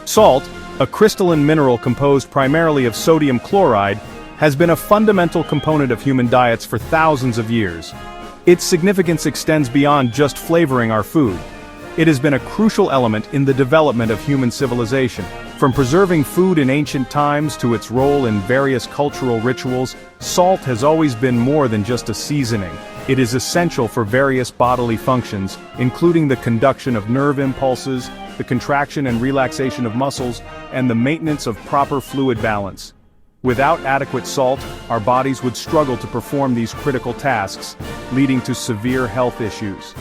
Salt, a crystalline mineral composed primarily of sodium chloride, has been a fundamental component of human diets for thousands of years. Its significance extends beyond just flavoring our food. It has been a crucial element in the development of human civilization. From preserving food in ancient times to its role in various cultural rituals, salt has always been more than just a seasoning. It is essential for various bodily functions, including the conduction of nerve impulses, the contraction and relaxation of muscles, and the maintenance of proper fluid balance. Without adequate salt, our bodies would struggle to perform these critical tasks, leading to severe health issues.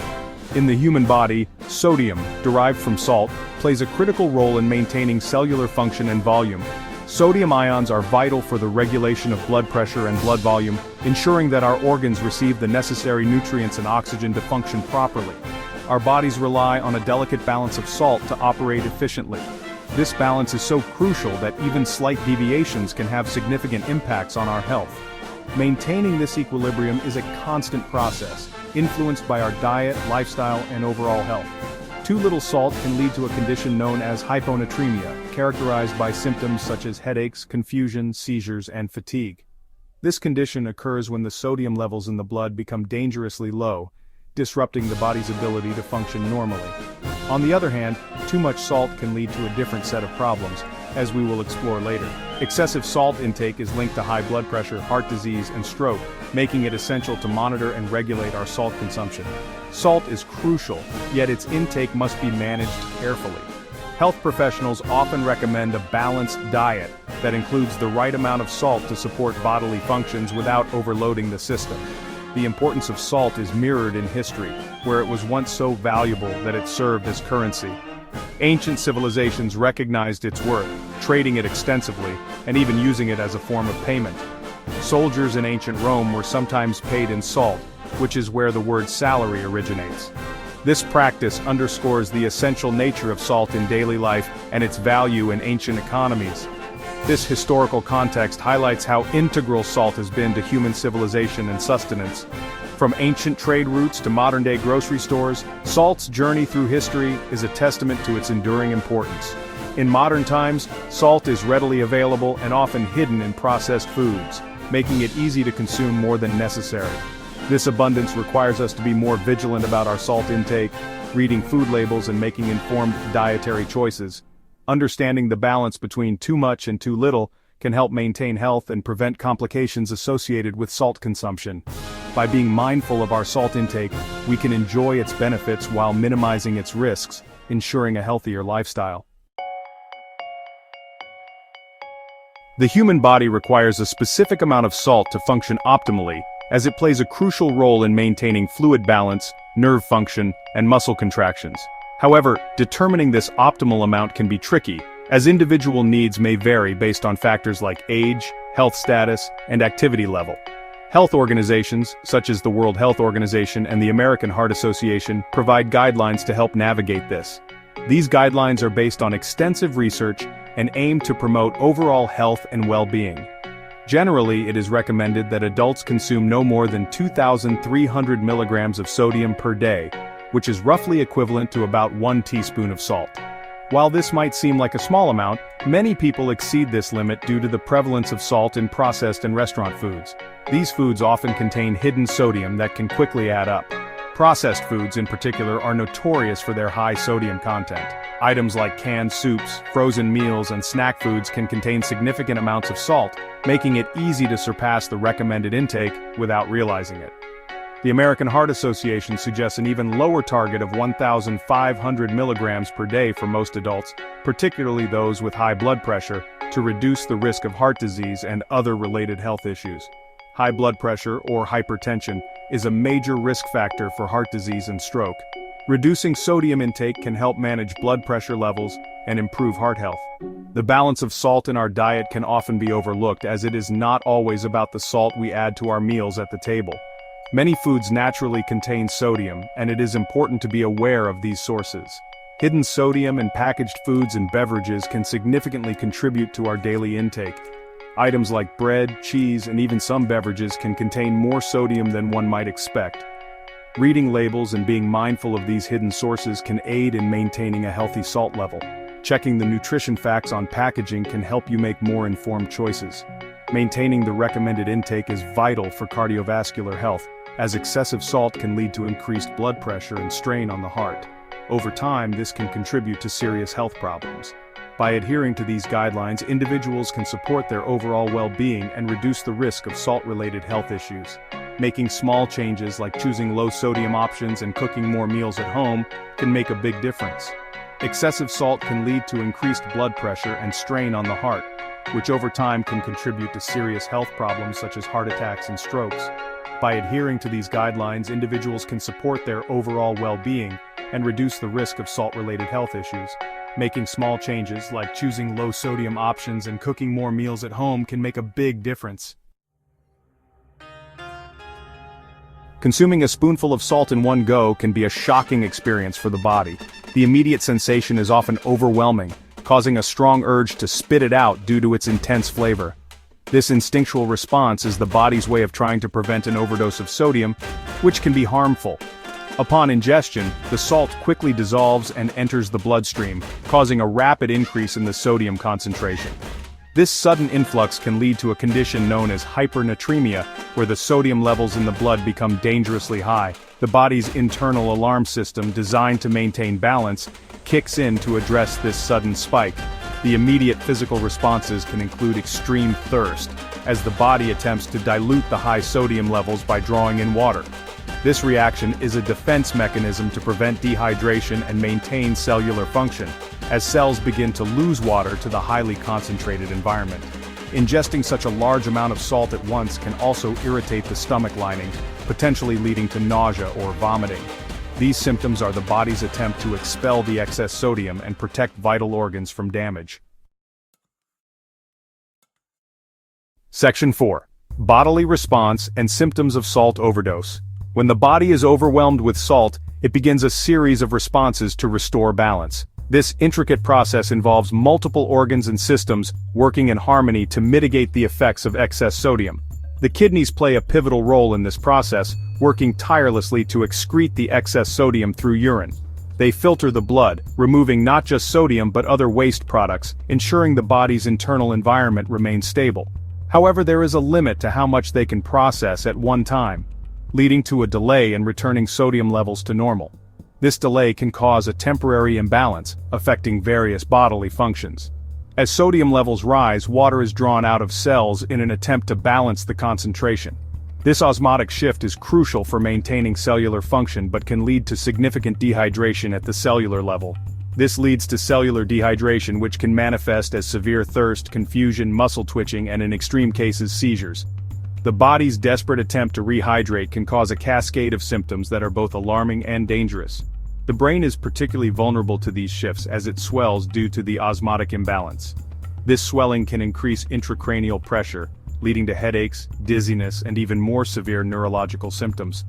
In the human body, sodium, derived from salt, plays a critical role in maintaining cellular function and volume. Sodium ions are vital for the regulation of blood pressure and blood volume, ensuring that our organs receive the necessary nutrients and oxygen to function properly. Our bodies rely on a delicate balance of salt to operate efficiently. This balance is so crucial that even slight deviations can have significant impacts on our health. Maintaining this equilibrium is a constant process, influenced by our diet, lifestyle, and overall health. Too little salt can lead to a condition known as hyponatremia, characterized by symptoms such as headaches, confusion, seizures, and fatigue. This condition occurs when the sodium levels in the blood become dangerously low, disrupting the body's ability to function normally. On the other hand, too much salt can lead to a different set of problems, as we will explore later. Excessive salt intake is linked to high blood pressure, heart disease, and stroke, making it essential to monitor and regulate our salt consumption. Salt is crucial, yet its intake must be managed carefully. Health professionals often recommend a balanced diet that includes the right amount of salt to support bodily functions without overloading the system. The importance of salt is mirrored in history, where it was once so valuable that it served as currency. Ancient civilizations recognized its worth, trading it extensively, and even using it as a form of payment. Soldiers in ancient Rome were sometimes paid in salt, which is where the word salary originates. This practice underscores the essential nature of salt in daily life and its value in ancient economies. This historical context highlights how integral salt has been to human civilization and sustenance. From ancient trade routes to modern-day grocery stores, salt's journey through history is a testament to its enduring importance. In modern times, salt is readily available and often hidden in processed foods, making it easy to consume more than necessary. This abundance requires us to be more vigilant about our salt intake, reading food labels and making informed dietary choices. Understanding the balance between too much and too little can help maintain health and prevent complications associated with salt consumption. By being mindful of our salt intake, we can enjoy its benefits while minimizing its risks, ensuring a healthier lifestyle. The human body requires a specific amount of salt to function optimally, as it plays a crucial role in maintaining fluid balance, nerve function, and muscle contractions. However, determining this optimal amount can be tricky, as individual needs may vary based on factors like age, health status, and activity level. Health organizations, such as the World Health Organization and the American Heart Association, provide guidelines to help navigate this. These guidelines are based on extensive research and aim to promote overall health and well-being. Generally, it is recommended that adults consume no more than 2,300 milligrams of sodium per day, which is roughly equivalent to about 1 teaspoon of salt. While this might seem like a small amount, many people exceed this limit due to the prevalence of salt in processed and restaurant foods. These foods often contain hidden sodium that can quickly add up. Processed foods in particular are notorious for their high sodium content. Items like canned soups, frozen meals, and snack foods can contain significant amounts of salt, making it easy to surpass the recommended intake without realizing it. The American Heart Association suggests an even lower target of 1,500 milligrams per day for most adults, particularly those with high blood pressure, to reduce the risk of heart disease and other related health issues. High blood pressure, or hypertension, is a major risk factor for heart disease and stroke. Reducing sodium intake can help manage blood pressure levels and improve heart health. The balance of salt in our diet can often be overlooked, as it is not always about the salt we add to our meals at the table. Many foods naturally contain sodium, and it is important to be aware of these sources. Hidden sodium in packaged foods and beverages can significantly contribute to our daily intake. Items like bread, cheese, and even some beverages can contain more sodium than one might expect. Reading labels and being mindful of these hidden sources can aid in maintaining a healthy salt level. Checking the nutrition facts on packaging can help you make more informed choices. Maintaining the recommended intake is vital for cardiovascular health, as excessive salt can lead to increased blood pressure and strain on the heart. Over time, this can contribute to serious health problems. By adhering to these guidelines, individuals can support their overall well-being and reduce the risk of salt-related health issues. Making small changes like choosing low-sodium options and cooking more meals at home can make a big difference. Excessive salt can lead to increased blood pressure and strain on the heart, which over time can contribute to serious health problems such as heart attacks and strokes. By adhering to these guidelines, individuals can support their overall well-being and reduce the risk of salt-related health issues. Making small changes like choosing low-sodium options and cooking more meals at home can make a big difference. Consuming a spoonful of salt in one go can be a shocking experience for the body. The immediate sensation is often overwhelming, causing a strong urge to spit it out due to its intense flavor. This instinctual response is the body's way of trying to prevent an overdose of sodium, which can be harmful. Upon ingestion, the salt quickly dissolves and enters the bloodstream, causing a rapid increase in the sodium concentration. This sudden influx can lead to a condition known as hypernatremia, where the sodium levels in the blood become dangerously high. The body's internal alarm system, designed to maintain balance, kicks in to address this sudden spike. The immediate physical responses can include extreme thirst, as the body attempts to dilute the high sodium levels by drawing in water. This reaction is a defense mechanism to prevent dehydration and maintain cellular function, as cells begin to lose water to the highly concentrated environment. Ingesting such a large amount of salt at once can also irritate the stomach lining, potentially leading to nausea or vomiting. These symptoms are the body's attempt to expel the excess sodium and protect vital organs from damage. Section 4. Bodily response and symptoms of salt overdose. When the body is overwhelmed with salt, it begins a series of responses to restore balance. This intricate process involves multiple organs and systems working in harmony to mitigate the effects of excess sodium. The kidneys play a pivotal role in this process, working tirelessly to excrete the excess sodium through urine. They filter the blood, removing not just sodium but other waste products, ensuring the body's internal environment remains stable. However, there is a limit to how much they can process at one time, leading to a delay in returning sodium levels to normal. This delay can cause a temporary imbalance, affecting various bodily functions. As sodium levels rise, water is drawn out of cells in an attempt to balance the concentration. This osmotic shift is crucial for maintaining cellular function but can lead to significant dehydration at the cellular level. This leads to cellular dehydration, which can manifest as severe thirst, confusion, muscle twitching, and in extreme cases, seizures. The body's desperate attempt to rehydrate can cause a cascade of symptoms that are both alarming and dangerous. The brain is particularly vulnerable to these shifts as it swells due to the osmotic imbalance. This swelling can increase intracranial pressure, leading to headaches, dizziness, and even more severe neurological symptoms.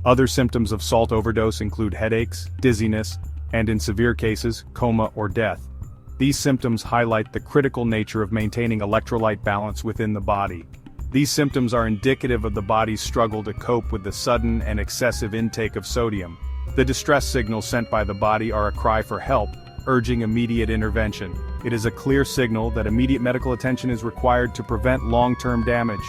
Other symptoms of salt overdose include headaches, dizziness, and in severe cases, coma or death. These symptoms highlight the critical nature of maintaining electrolyte balance within the body. These symptoms are indicative of the body's struggle to cope with the sudden and excessive intake of sodium. The distress signals sent by the body are a cry for help, urging immediate intervention. It is a clear signal that immediate medical attention is required to prevent long-term damage.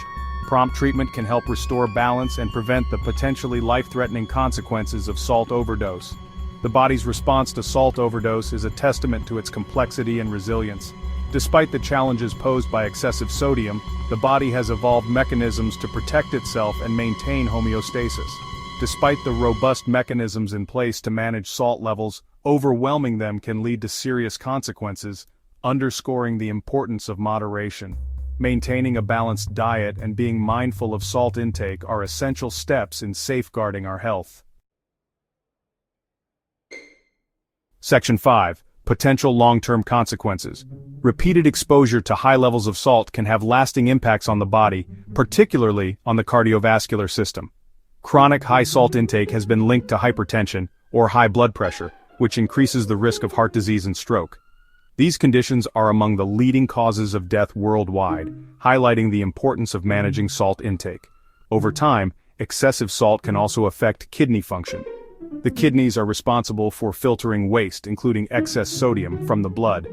Prompt treatment can help restore balance and prevent the potentially life-threatening consequences of salt overdose. The body's response to salt overdose is a testament to its complexity and resilience. Despite the challenges posed by excessive sodium, the body has evolved mechanisms to protect itself and maintain homeostasis. Despite the robust mechanisms in place to manage salt levels, overwhelming them can lead to serious consequences, underscoring the importance of moderation. Maintaining a balanced diet and being mindful of salt intake are essential steps in safeguarding our health. Section 5. Potential long-term consequences. Repeated exposure to high levels of salt can have lasting impacts on the body, particularly on the cardiovascular system. Chronic high salt intake has been linked to hypertension, or high blood pressure, which increases the risk of heart disease and stroke. These conditions are among the leading causes of death worldwide, highlighting the importance of managing salt intake. Over time, excessive salt can also affect kidney function. The kidneys are responsible for filtering waste, including excess sodium, from the blood.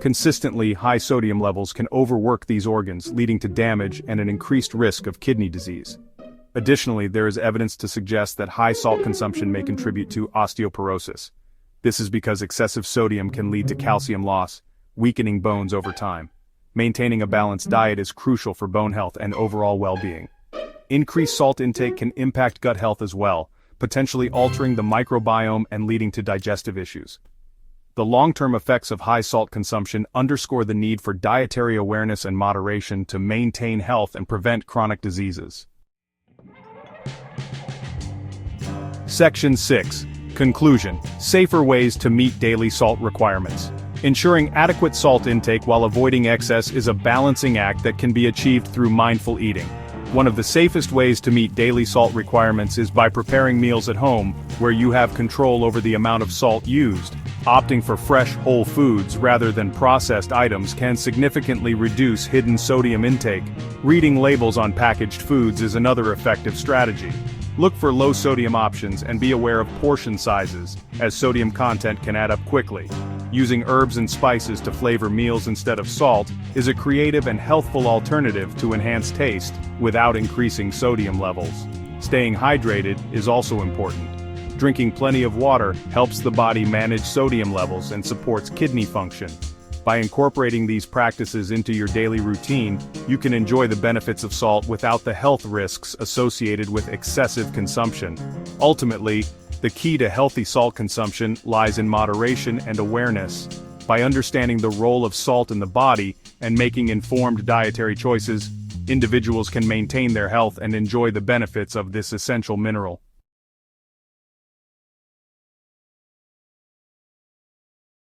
Consistently high sodium levels can overwork these organs, leading to damage and an increased risk of kidney disease. Additionally, there is evidence to suggest that high salt consumption may contribute to osteoporosis. This is because excessive sodium can lead to calcium loss, weakening bones over time. Maintaining a balanced diet is crucial for bone health and overall well-being. Increased salt intake can impact gut health as well, potentially altering the microbiome and leading to digestive issues. The long-term effects of high salt consumption underscore the need for dietary awareness and moderation to maintain health and prevent chronic diseases. Section 6. Conclusion. Safer ways to meet daily salt requirements. Ensuring adequate salt intake while avoiding excess is a balancing act that can be achieved through mindful eating. One of the safest ways to meet daily salt requirements is by preparing meals at home, where you have control over the amount of salt used. Opting for fresh, whole foods rather than processed items can significantly reduce hidden sodium intake. Reading labels on packaged foods is another effective strategy. Look for low-sodium options and be aware of portion sizes, as sodium content can add up quickly. Using herbs and spices to flavor meals instead of salt is a creative and healthful alternative to enhance taste without increasing sodium levels. Staying hydrated is also important. Drinking plenty of water helps the body manage sodium levels and supports kidney function. By incorporating these practices into your daily routine, you can enjoy the benefits of salt without the health risks associated with excessive consumption. Ultimately, the key to healthy salt consumption lies in moderation and awareness. By understanding the role of salt in the body and making informed dietary choices, individuals can maintain their health and enjoy the benefits of this essential mineral.